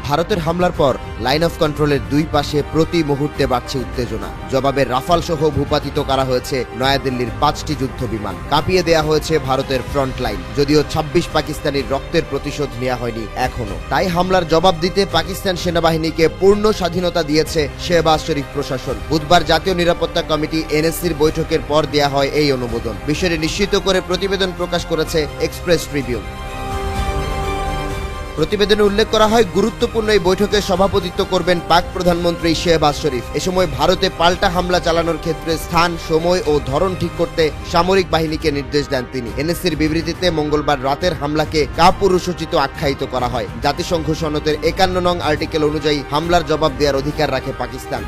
ভারতের হামলার পর লাইন অফ কন্ট্রোলের দুই পাশে প্রতি মুহূর্তে বাড়ছে উত্তেজনা। জবাবে রাফাল সহ ভূপাতিত করা হয়েছে নয়াদিল্লির 5টি যুদ্ধ বিমান। কাঁপিয়ে দেয়া হয়েছে ভারতের ফ্রন্ট লাইন। যদিও 26 পাকিস্তানির রক্তের প্রতিশোধ নেওয়া হয়নি এখনো। তাই হামলার জবাব দিতে পাকিস্তান সেনাবাহিনীকে পূর্ণ স্বাধীনতা দিয়েছে শেহবাজ শরীফ প্রশাসন। বুধবার জাতীয় নিরাপত্তা কমিটি এনএসসির বৈঠকের পর দেয়া হয় এই অনুমোদন। বিষয়টি নিশ্চিত করে প্রতিবেদন প্রকাশ করেছে এক্সপ্রেস ট্রিবিউন। প্রতিবেদনে উল্লেখ করা হয়, গুরুত্বপূর্ণ এই বৈঠকে সভাপতিত্ব করবেন পাক প্রধানমন্ত্রী শেহবাজ শরীফ। এ সময় ভারতে পাল্টা হামলা চালানোর ক্ষেত্রে স্থান, সময় ও ধরন ঠিক করতে সামরিক বাহিনীকে নির্দেশ দেন তিনি। এনএসসির বিবৃতিতে মঙ্গলবার রাতের হামলাকে কাপুরুষোচিত আখ্যায়িত করা হয়। জাতিসংঘ সনদের 51 নং আর্টিকেল অনুযায়ী হামলার জবাব দেওয়ার অধিকার রাখে পাকিস্তান।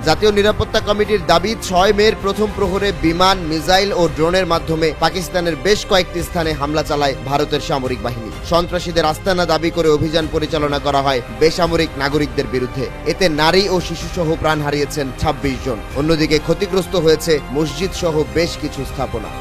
জাতীয় নিরাপত্তা কমিটির দাবি, 6 মের প্রথম প্রহরে বিমান, মিসাইল ও ড্রোনের মাধ্যমে পাকিস্তানের বেশ কয়েকটি স্থানে হামলা চালায় ভারতের সামরিক বাহিনী। সন্ত্রাসীদের আস্তানা দাবি করে অভিযান পরিচালনা করা হয় বেসামরিক নাগরিকদের বিরুদ্ধে। এতে নারী ও শিশুসহ প্রাণ হারিয়েছেন 26 জন। অন্যদিকে ক্ষতিগ্রস্ত হয়েছে মসজিদ সহ বেশ কিছু স্থাপনা।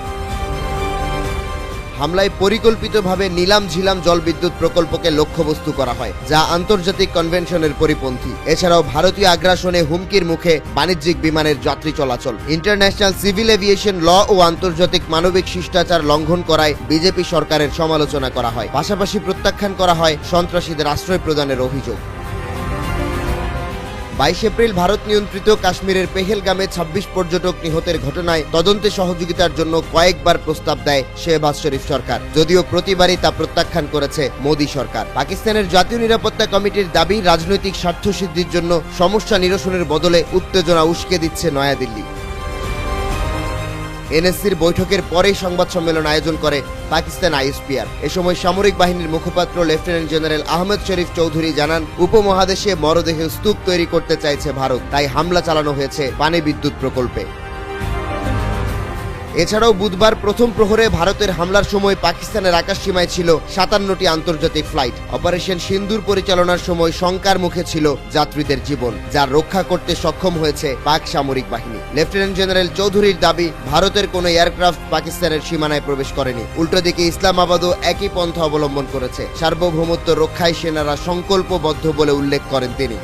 হামলায় পরিকল্পিতভাবে নীলাম ঝিলাম জলবিদ্যুৎ প্রকল্পকে লক্ষ্যবস্তু করা হয়, যা আন্তর্জাতিক কনভেনশনের পরিপন্থী। এছাড়াও ভারতীয় আগ্রাসনে হুমকির মুখে বাণিজ্যিক বিমানের যাত্রী চলাচল, ইন্টারন্যাশনাল সিভিল এভিয়েশন ল ও আন্তর্জাতিক মানবিক শিষ্টাচার লঙ্ঘন করায় বিজেপি সরকারের সমালোচনা করা হয়। পাশাপাশি প্রত্যাখ্যান করা হয় সন্ত্রাসীদের আশ্রয় প্রদানের অভিযোগ। 22 এপ্রিল ভারত নিয়ন্ত্রিত কাশ্মীরের পেহেলগামে 26 পর্যটক নিহতের ঘটনায় তদন্তে সহযোগিতার জন্য কয়েকবার প্রস্তাব দেয় শেহবাজ শরীফ সরকার। যদিও প্রতিবারই তা প্রত্যাখ্যান করেছে মোদী সরকার। পাকিস্তানের জাতীয় নিরাপত্তা কমিটির দাবি, রাজনৈতিক স্বার্থ সিদ্ধির জন্য সমস্যা নিরসনের বদলে উত্তেজনা উস্কে দিচ্ছে নয়াদিল্লি। এনএসসির বৈঠকের পরেই সংবাদ সম্মেলন আয়োজন করে পাকিস্তান আইএসপিআর। এ সময় সামরিক বাহিনীর মুখপাত্র লেফটেন্যান্ট জেনারেল আহমেদ শরীফ চৌধুরী জানান, উপমহাদেশে মরদেহে স্তূপ তৈরি করতে চাইছে ভারত, তাই হামলা চালানো হয়েছে পানি বিদ্যুৎ প্রকল্পে। এছাড়াও বুধবার প্রথম প্রহরে ভারতের হামলার সময় পাকিস্তানের আকাশসীমায় ছিল 57টি আন্তর্জাতিক ফ্লাইট। অপারেশন সিন্দুর পরিচালনার সময় শঙ্কার মুখে ছিল যাত্রীদের জীবন, যা রক্ষা করতে সক্ষম হয়েছে পাক সামরিক বাহিনী। লেফটেন্যান্ট জেনারেল চৌধুরীর দাবি, ভারতের কোনো এয়ারক্রাফট পাকিস্তানের সীমানায় প্রবেশ করেনি। উল্টো দিকে ইসলামাবাদও একই পন্থা অবলম্বন করেছে। সার্বভৌমত্ব রক্ষায় সেনারা সংকল্পবদ্ধ বলে উল্লেখ করেন তিনি।